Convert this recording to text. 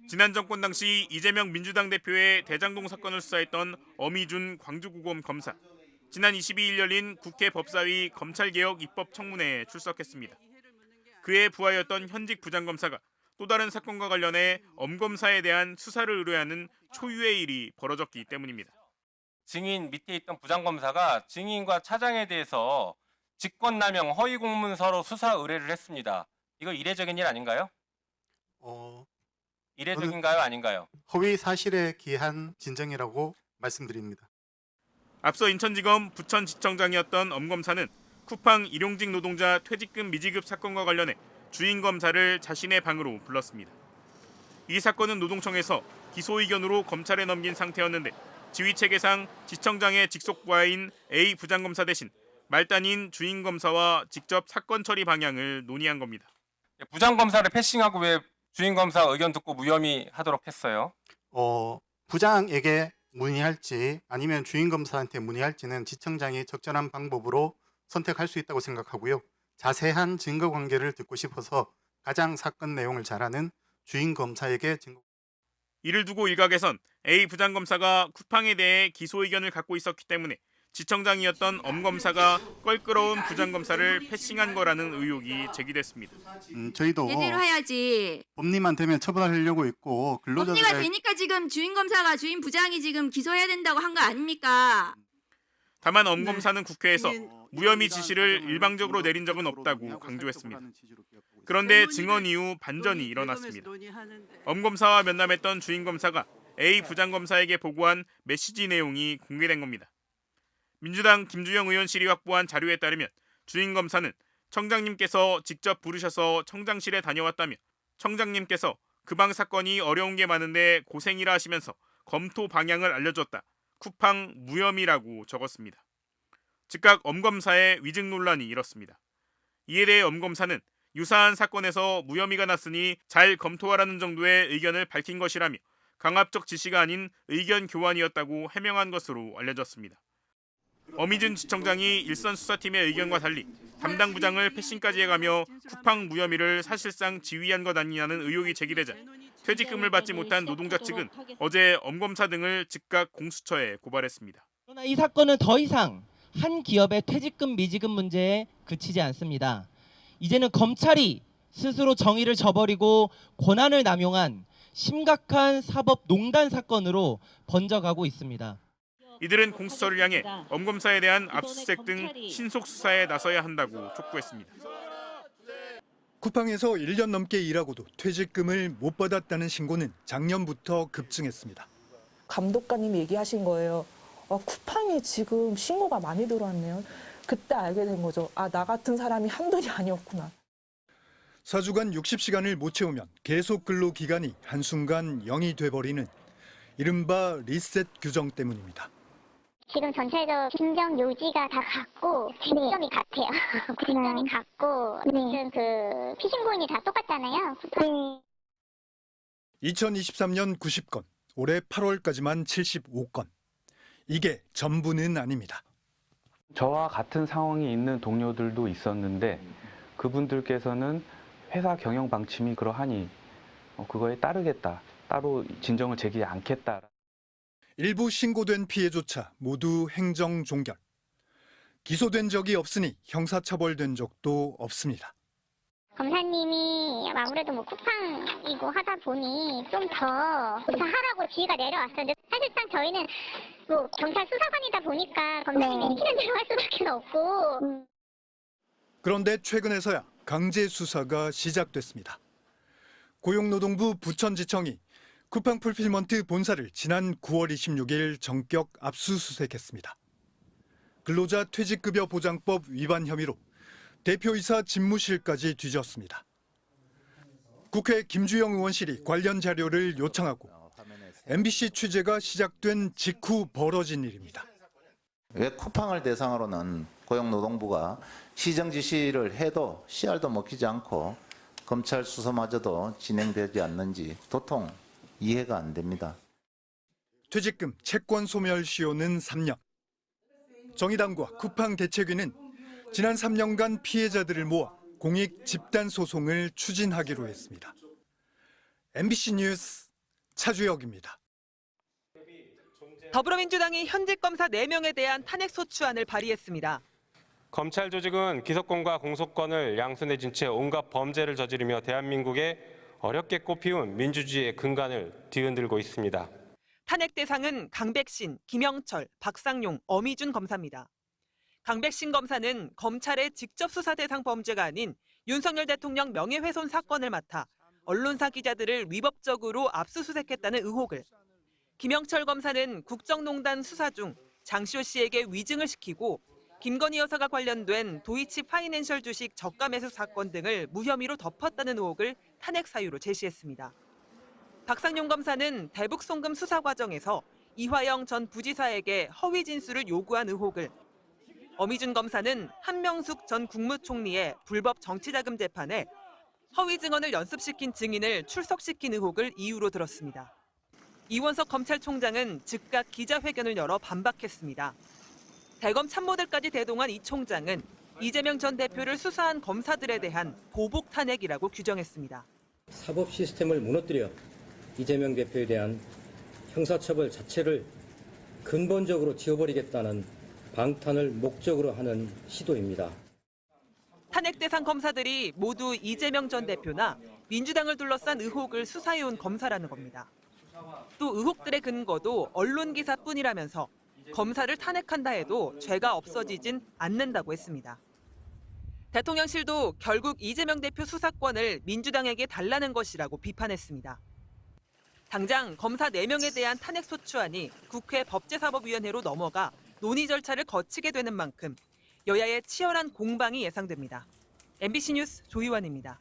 지난 정권 당시 이재명 민주당 대표의 대장동 사건을 수사했던 어미준 광주구검 검사. 지난 22일 열린 국회 법사위 검찰개혁 입법 청문회에 출석했습니다. 그의 부하였던 현직 부장검사가 또 다른 사건과 관련해 엄검사에 대한 수사를 의뢰하는 초유의 일이 벌어졌기 때문입니다. 증인 밑에 있던 부장검사가 증인과 차장에 대해서 직권남용 허위 공문서로 수사 의뢰를 했습니다. 이거 이례적인 일 아닌가요? 이례적인가요? 아닌가요? 허위 사실에 기한 진정이라고 말씀드립니다. 앞서 인천지검 부천지청장이었던 엄검사는 쿠팡 일용직 노동자 퇴직금 미지급 사건과 관련해 주인 검사를 자신의 방으로 불렀습니다. 이 사건은 노동청에서 기소 의견으로 검찰에 넘긴 상태였는데 지휘체계상 지청장의 직속 부하인 A 부장검사 대신 말단인 주인 검사와 직접 사건 처리 방향을 논의한 겁니다. 부장검사를 패싱하고 왜 주인검사 의견 듣고 무혐의 하도록 했어요? 부장에게 문의할지 아니면 주인검사한테 문의할지는 지청장이 적절한 방법으로 선택할 수 있다고 생각하고요. 자세한 증거 관계를 듣고 싶어서 가장 사건 내용을 잘 아는 주인검사에게 증거. 이를 두고 일각에선 A 부장검사가 쿠팡에 대해 기소 의견을 갖고 있었기 때문에 지청장이었던 엄검사가 껄끄러운 부장검사를 패싱한 거라는 의혹이 제기됐습니다. 저희도 제대로 해야지. 법리만 되면 처벌하려고 있고 법리가 근로자들의 되니까 지금 주인 검사가 주인 부장이 지금 기소해야 된다고 한 거 아닙니까? 다만 엄검사는 국회에서 무혐의 지시를 일방적으로 내린 적은 없다고 강조했습니다. 그런데 증언 이후 반전이 일어났습니다. 엄검사와 면담했던 주인검사가 A 부장검사에게 보고한 메시지 내용이 공개된 겁니다. 민주당 김주영 의원실이 확보한 자료에 따르면 주인검사는 청장님께서 직접 부르셔서 청장실에 다녀왔다며 청장님께서 그 방 사건이 어려운 게 많은데 고생이라 하시면서 검토 방향을 알려줬다. 쿠팡 무혐의라고 적었습니다. 즉각 엄검사의 위증 논란이 일었습니다. 이에 대해 엄검사는 유사한 사건에서 무혐의가 났으니 잘 검토하라는 정도의 의견을 밝힌 것이라며 강압적 지시가 아닌 의견 교환이었다고 해명한 것으로 알려졌습니다. 어미준 지청장이 일선 수사팀의 의견과 달리 담당 부장을 패싱까지 해가며 쿠팡 무혐의를 사실상 지휘한 것 아니냐는 의혹이 제기되자 퇴직금을 받지 못한 노동자 측은 어제 엄검사 등을 즉각 공수처에 고발했습니다. 그러나 이 사건은 더 이상 한 기업의 퇴직금 미지급 문제에 그치지 않습니다. 이제는 검찰이 스스로 정의를 저버리고 권한을 남용한 심각한 사법농단 사건으로 번져가고 있습니다. 이들은 공수처를 향해 엄검사에 대한 압수수색 등 신속 수사에 나서야 한다고 촉구했습니다. 쿠팡에서 1년 넘게 일하고도 퇴직금을 못 받았다는 신고는 작년부터 급증했습니다. 감독관님이 얘기하신 거예요. 쿠팡에 지금 신고가 많이 들어왔네요. 그때 알게 된 거죠. 나 같은 사람이 한둘이 아니었구나. 4주간 60시간을 못 채우면 계속 근로 기간이 한순간 0이 돼버리는 이른바 리셋 규정 때문입니다. 지금 전체적 진정 요지가 다 같고 쟁점이 같아요. 쟁점이 같고 지금 그 피싱고인이 다 똑같잖아요. 2023년 90건, 올해 8월까지만 75건. 이게 전부는 아닙니다. 저와 같은 상황이 있는 동료들도 있었는데 그분들께서는 회사 경영 방침이 그러하니 그거에 따르겠다. 따로 진정을 제기하지 않겠다. 일부 신고된 피해조차 모두 행정 종결. 기소된 적이 없으니 형사처벌된 적도 없습니다. 검사님이 아무래도 쿠팡이고 하다 보니 좀 더 조사하라고 지휘가 내려왔었는데 사실상 저희는 경찰 수사관이다 보니까 검사님이 시키는 대로 할 수밖에 없고. 그런데 최근에서야 강제 수사가 시작됐습니다. 고용노동부 부천지청이 쿠팡 풀필먼트 본사를 지난 9월 26일 전격 압수수색했습니다. 근로자 퇴직급여 보장법 위반 혐의로 대표이사 집무실까지 뒤졌습니다. 국회 김주영 의원실이 관련 자료를 요청하고 MBC 취재가 시작된 직후 벌어진 일입니다. 왜 쿠팡을 대상으로는 고용노동부가 시정 지시를 해도 씨알도 먹히지 않고 검찰 수사마저도 진행되지 않는지 도통 이해가 안 됩니다. 퇴직금 채권 소멸 시효는 3년. 정의당과 쿠팡 대책위는 지난 3년간 피해자들을 모아 공익 집단 소송을 추진하기로 했습니다. MBC 뉴스 차주혁입니다. 더불어민주당이 현직 검사 4명에 대한 탄핵소추안을 발의했습니다. 검찰 조직은 기소권과 공소권을 양손에 쥔 채 온갖 범죄를 저지르며 대한민국의 어렵게 꽃피운 민주주의의 근간을 뒤흔들고 있습니다. 탄핵 대상은 강백신, 김영철, 박상용, 어미준 검사입니다. 강백신 검사는 검찰의 직접 수사 대상 범죄가 아닌 윤석열 대통령 명예훼손 사건을 맡아 언론사 기자들을 위법적으로 압수수색했다는 의혹을, 김영철 검사는 국정농단 수사 중 장시호 씨에게 위증을 시키고 김건희 여사가 관련된 도이치 파이낸셜 주식 저가 매수 사건 등을 무혐의로 덮었다는 의혹을 탄핵 사유로 제시했습니다. 박상용 검사는 대북 송금 수사 과정에서 이화영 전 부지사에게 허위 진술을 요구한 의혹을, 어미준 검사는 한명숙 전 국무총리의 불법 정치자금 재판에 허위 증언을 연습시킨 증인을 출석시킨 의혹을 이유로 들었습니다. 이원석 검찰총장은 즉각 기자회견을 열어 반박했습니다. 대검 참모들까지 대동한 이 총장은 이재명 전 대표를 수사한 검사들에 대한 보복 탄핵이라고 규정했습니다. 사법 시스템을 무너뜨려 이재명 대표에 대한 형사처벌 자체를 근본적으로 지워버리겠다는 방탄을 목적으로 하는 시도입니다. 탄핵 대상 검사들이 모두 이재명 전 대표나 민주당을 둘러싼 의혹을 수사해온 검사라는 겁니다. 또 의혹들의 근거도 언론 기사뿐이라면서 검사를 탄핵한다 해도 죄가 없어지진 않는다고 했습니다. 대통령실도 결국 이재명 대표 수사권을 민주당에게 달라는 것이라고 비판했습니다. 당장 검사 4명에 대한 탄핵소추안이 국회 법제사법위원회로 넘어가 논의 절차를 거치게 되는 만큼 여야의 치열한 공방이 예상됩니다. MBC 뉴스 조희원입니다.